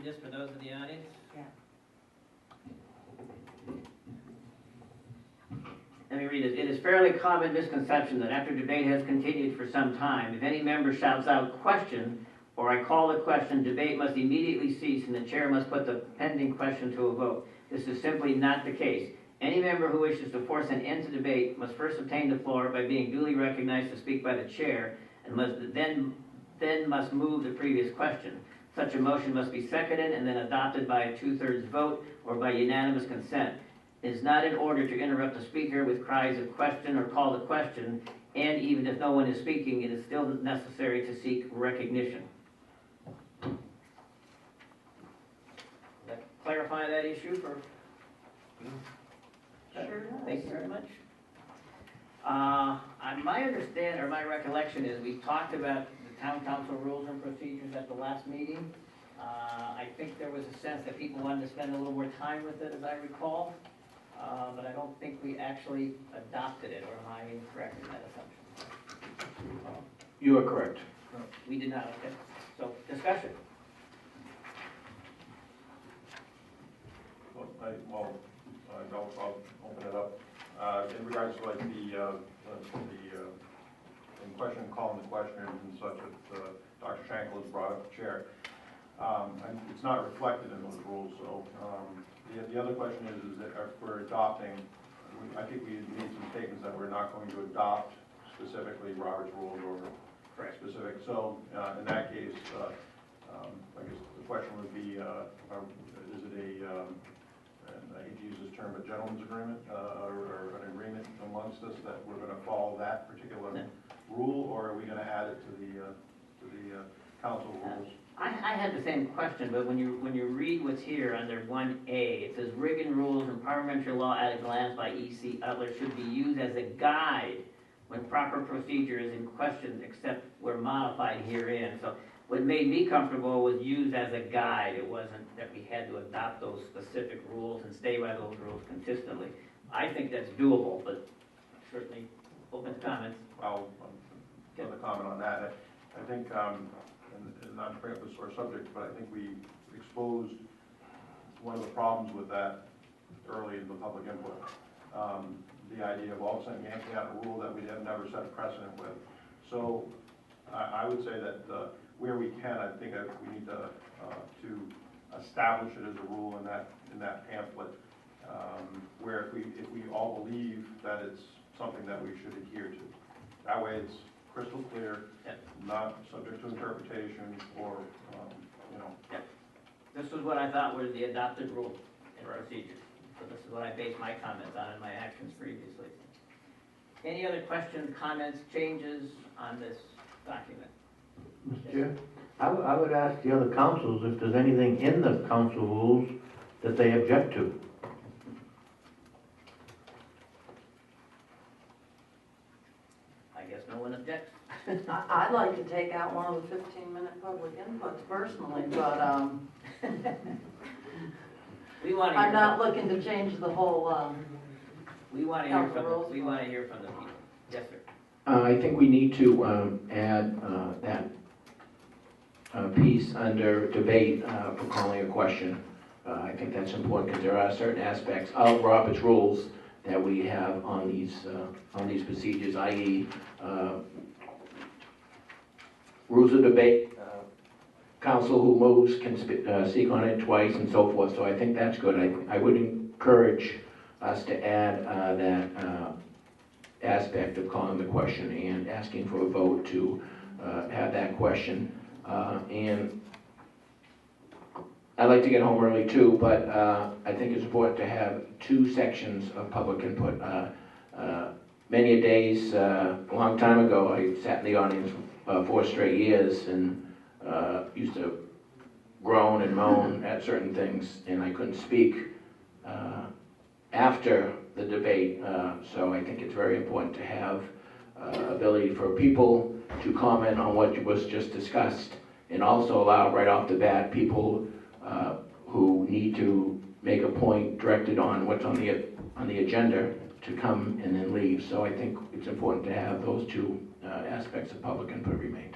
this for those in the audience? Yeah. Let me read it. It is fairly common misconception that after debate has continued for some time, if any member shouts out question, or I call the question, debate must immediately cease and the chair must put the pending question to a vote. This is simply not the case. Any member who wishes to force an end to debate must first obtain the floor by being duly recognized to speak by the chair and then must move the previous question. Such a motion must be seconded and then adopted by a 2/3 vote or by unanimous consent. It is not in order to interrupt the speaker with cries of question or call the question, and even if no one is speaking, it is still necessary to seek recognition. That clarify that issue for? Sure. Thank you very much. My understanding or my recollection is we talked about the town council rules and procedures at the last meeting. I think there was a sense that people wanted to spend a little more time with it, as I recall. But I don't think we actually adopted it, or am I incorrect in that assumption? You are correct. We did not, okay. So, discussion. I'll open it up. In regards to like the in question, calling the question and such that Dr. Schenkel has brought up the chair. It's not reflected in those rules, so the other question is that if we're adopting, I think we need some statements that we're not going to adopt specifically Robert's rules or specific. So in that case, I guess the question would be, is it and I hate to use this term, a gentleman's agreement or an agreement amongst us that we're going to follow that particular rule, or are we going to add it to the council rules? I had the same question, but when you read what's here under 1A, it says Riggin rules and parliamentary law at a glance by E.C. Utler should be used as a guide when proper procedure is in question, except where modified herein. So what made me comfortable was used as a guide. It wasn't that we had to adopt those specific rules and stay by those rules consistently. I think that's doable, but certainly open to comments. Well, another comment on that. I think, and not to bring up this sort of subject, but I think we exposed one of the problems with that early in the public input. The idea of all of a sudden yanking out a rule that we have never set a precedent with. So I would say that where we can, I think we need to establish it as a rule in that pamphlet, where if we all believe that it's something that we should adhere to. That way it's crystal clear, not subject to interpretation or, you know. Yep. This was what I thought was the adopted rule and procedures. So this is what I based my comments on in my actions previously. Any other questions, comments, changes on this document? Mr. Chair, I would ask the other councils if there's anything in the council rules that they object to. I guess no one objects. I'd like to take out one of the 15-minute public inputs personally, but We want to hear I'm not looking to change the whole, we want to hear from the people. Yes, sir. I think we need to add that piece under debate for calling a question. I think that's important because there are certain aspects of Robert's rules that we have on these procedures, i.e. Rules of debate. Council who moves can speak on it twice and so forth. So I think that's good. I would encourage us to add that aspect of calling the question and asking for a vote to have that question. And I'd like to get home early too, but I think it's important to have 2 sections of public input. Many a days, a long time ago, I sat in the audience 4 straight years and used to groan and moan at certain things, and I couldn't speak after the debate. So I think it's very important to have ability for people to comment on what was just discussed, and also allow right off the bat people who need to make a point directed on what's on the agenda to come and then leave. So I think it's important to have those 2 aspects of public input remained.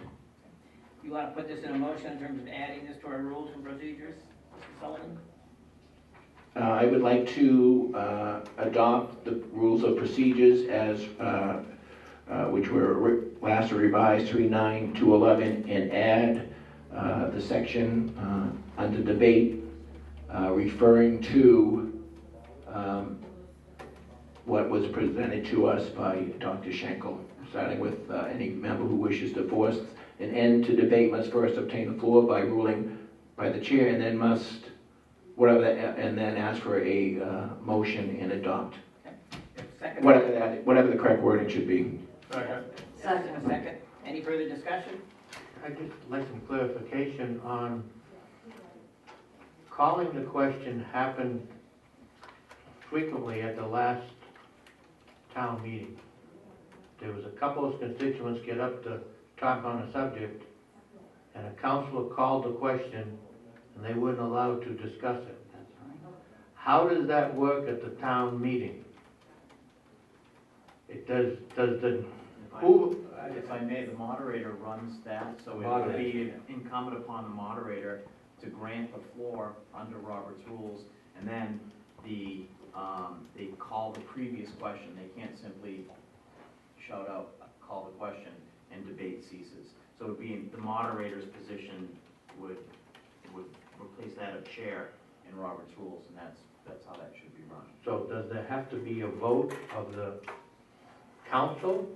You want to put this in a motion in terms of adding this to our rules and procedures? I would like to adopt the rules of procedures as, which were last revised 3.9 to 11, and add the section under debate referring to what was presented to us by Dr. Schenkel, starting with any member who wishes to force an end to debate must first obtain the floor by ruling by the chair, and then must, and then ask for a motion and adopt. Second. Whatever the correct wording should be. Second. Second. Second. Any further discussion? I'd just like some clarification on calling the question happened frequently at the last town meeting. There was a couple of constituents get up to talk on a subject, and a councilor called the question, and they weren't allowed to discuss it. How does that work at the town meeting? It does the, who, If I may, the moderator runs that, so it would be incumbent upon the moderator to grant the floor under Robert's rules, and then they call the previous question. They can't simply shout out, call the question, and debate ceases. So it would be, the moderator's position would replace that of chair in Robert's rules, and that's how that should be run. so does there have to be a vote of the council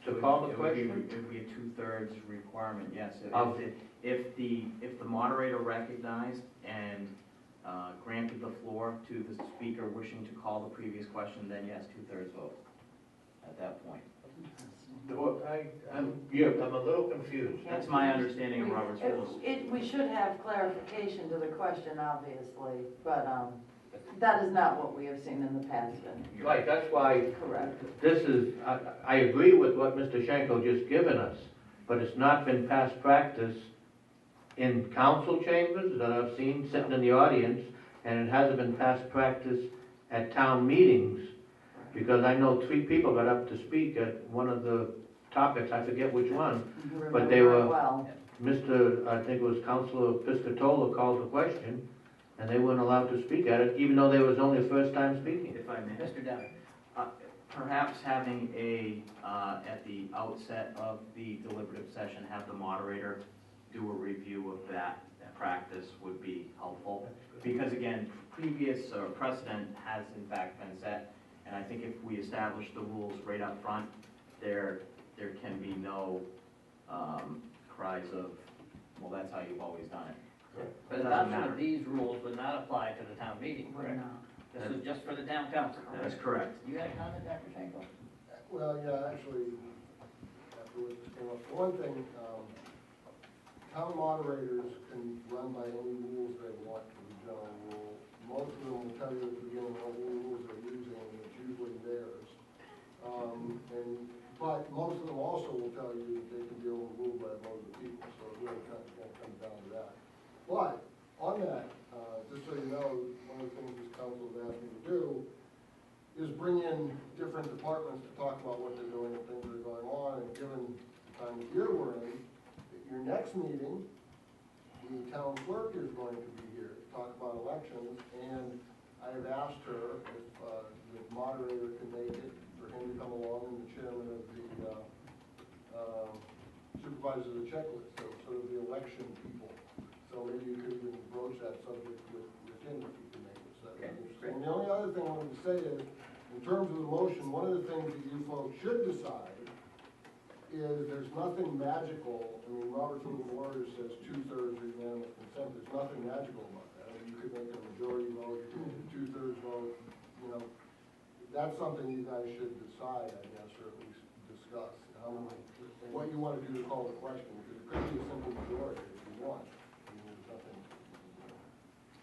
to call the question? It would be a 2/3 requirement, yes. Of- If the moderator recognized and granted the floor to the speaker wishing to call the previous question, then yes, 2/3 vote at that point. I'm a little confused. That's my understanding of Robert's rules. We should have clarification to the question, obviously, but, that is not what we have seen in the past, and Right, that's why correct. this is, I agree with what Mr. Schenkel just given us, but it's not been past practice in council chambers that I've seen sitting in the audience, and it hasn't been past practice at town meetings, because I know 3 people got up to speak at one of the topics, I forget which one. You But they remember it were- well. I think it was Councilor Piscatola called the question, and they weren't allowed to speak at it, even though they was only the first time speaking. If I may. Mr. Dowd. Perhaps having at the outset of the deliberative session, have the moderator do a review of that practice would be helpful. Because again, previous precedent has in fact been set, and I think if we establish the rules right up front, there can be no cries of, well, that's how you've always done it. But It doesn't adoption matter. of these rules would not apply to the town meeting, We're correct? not. This is just for the town council. That's correct. You had a comment, Dr. Schenkel? Well, yeah, actually, afterwards this came up. For one thing, town moderators can run by any rules they want for the general rule. Most of them will tell you at the beginning what rules they're using, and it's usually theirs. But most of them also will tell you that they can be overruled by a vote of the people, so it really comes down to that. But on that, just so you know, one of the things this council has asked me to do is bring in different departments to talk about what they're doing and things that are going on, and given the time of year we're in, at your next meeting, the town clerk is going to be here to talk about elections, and I have asked her if the moderator can make it, for him to come along, and the chairman of the supervisor of the checklist, so sort of the election people. So maybe you could even broach that subject with him if you can make it, so that'd be interesting. And the only other thing I wanted to say is, in terms of the motion, one of the things that you folks should decide is there's nothing magical. I mean, Robert's Rule of Order says 2/3 unanimous consent. There's nothing magical about that. I mean, you could make a majority vote, you could make a 2/3 vote, you know. That's something you guys should decide, I guess, or at least discuss. What you want to do to call the question, because it could be a simple majority if you want. I mean, there's nothing.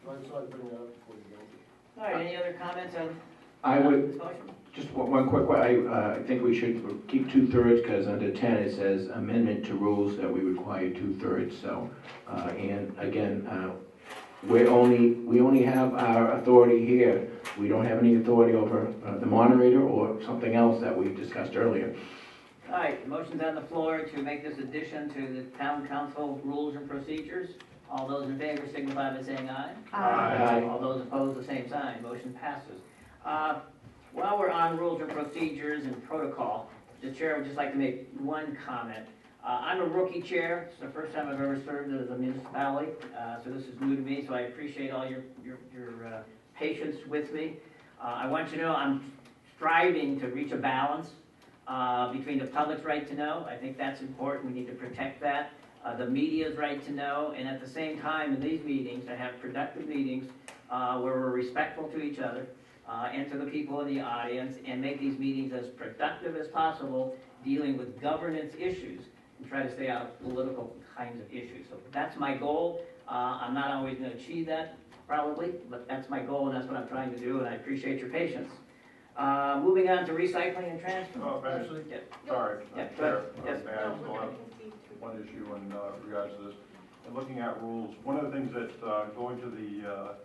So I decided to bring that up before you go. All right, any other comments on I would, this motion? just one quick one, I think we should keep 2/3, because under 10 it says amendment to rules that we require 2/3, so, and again, we only have our authority here. We don't have any authority over the moderator or something else that we discussed earlier. All right, the motion's on the floor to make this addition to the town council rules and procedures. All those in favor signify by saying aye. Aye. All those opposed, the same sign. Motion passes. While we're on rules and procedures and protocol, the chair would just like to make one comment. I'm a rookie chair. It's the first time I've ever served as a municipality, so this is new to me, so I appreciate all your patience with me. I want you to know I'm striving to reach a balance between the public's right to know. I think that's important. We need to protect that. The media's right to know, and at the same time, in these meetings, to have productive meetings where we're respectful to each other and to the people in the audience, and make these meetings as productive as possible, dealing with governance issues, and try to stay out of political kinds of issues. So that's my goal. I'm not always going to achieve that, probably, but that's my goal, and that's what I'm trying to do, and I appreciate your patience. Moving on to recycling and transfer. Oh, actually, Yeah. sorry, Yeah, Chair, yes. may I still have one issue in regards to this? In looking at rules, one of the things that, going to the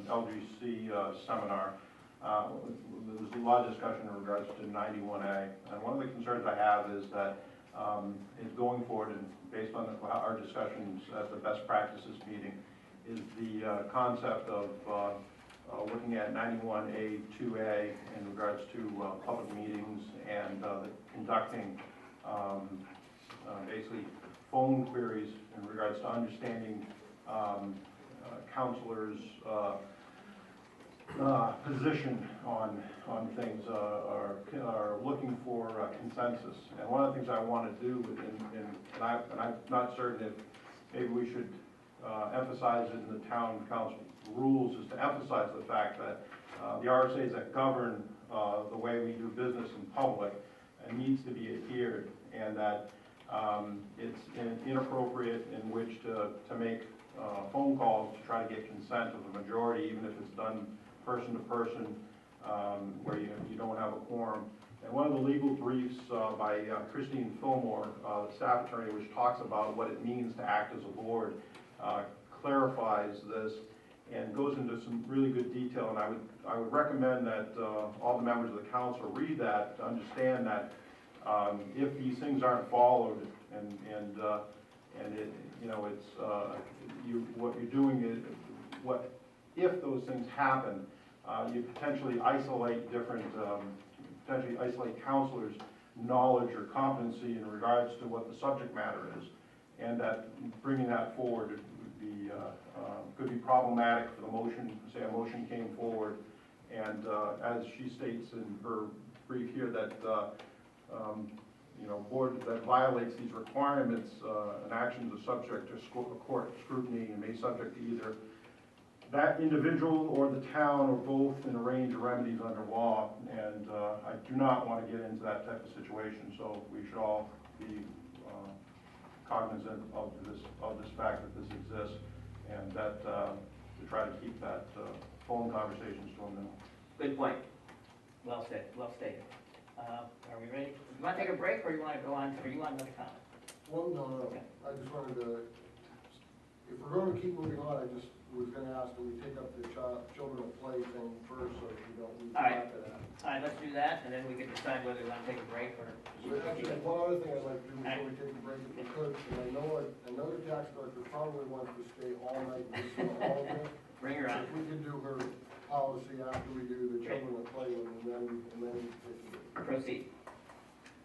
LGC seminar, there's a lot of discussion in regards to 91A, and one of the concerns I have is that is going forward, and based on our discussions at the best practices meeting, is the concept of looking at 91A 2A in regards to public meetings and conducting basically phone queries in regards to understanding counselors' position on things, are looking for consensus. And one of the things I want to do, and I'm not certain if maybe we should emphasize it in the town council rules, is to emphasize the fact that the RSAs that govern the way we do business in public needs to be adhered, and that it's inappropriate in which to make phone calls to try to get consent of the majority, even if it's done person to person, where you don't have a quorum. And one of the legal briefs by Christine Fillmore, the staff attorney, which talks about what it means to act as a board, clarifies this and goes into some really good detail. And I would recommend that all the members of the council read that to understand that if these things aren't followed, and it, you know, it's what you're doing is if those things happen, you potentially isolate potentially isolate counselors' knowledge or competency in regards to what the subject matter is, and that bringing that forward would be could be problematic for the motion. Say a motion came forward, and as she states in her brief here, that you know, board that violates these requirements, an action is subject to court scrutiny and may subject to either that individual or the town or both in a range of remedies under law. And I do not want to get into that type of situation. So we should all be cognizant of this fact that this exists, and that to try to keep that phone conversations to a minimum. Good point. Well said, well stated. Are we ready? Do you want to take a break, or you want to go on, or you want another comment? Well, no, Okay. I just wanted to, if we're going to keep moving on, I just was going to ask that we take up the children at play thing first, so we don't lose All right. track of that. All right, let's do that, and then we can decide whether we want to take a break or. Actually, one other thing I'd like to do before we take a break, if we could, and I know the tax collector probably wants to stay all night and listen to all of this. Bring her on. If we could do her policy after we do the children at play, and then Proceed.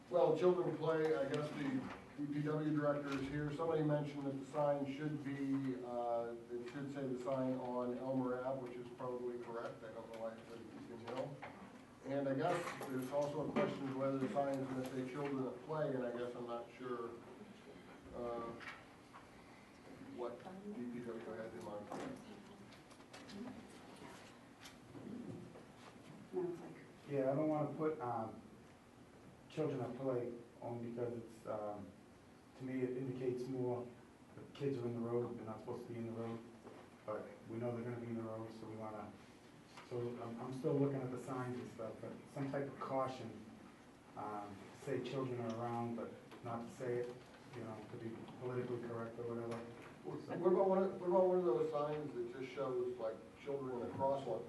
well, children play, I guess the DPW director is here. Somebody mentioned that the sign should be, it should say the sign on Elmer Ave, which is probably correct. I don't know why it says Beacon Hill. And I guess there's also a question of whether the sign is going to say children at play, and I guess I'm not sure what DPW has in mind. Yeah, I don't wanna put, children at play, only because it's, to me, it indicates more that kids are in the road, they're not supposed to be in the road, but we know they're gonna be in the road, so we wanna, I'm still looking at the signs and stuff, but some type of caution, say children are around, but not to say it, you know, to be politically correct or whatever. What about one of those signs that just shows like children in a crosswalk?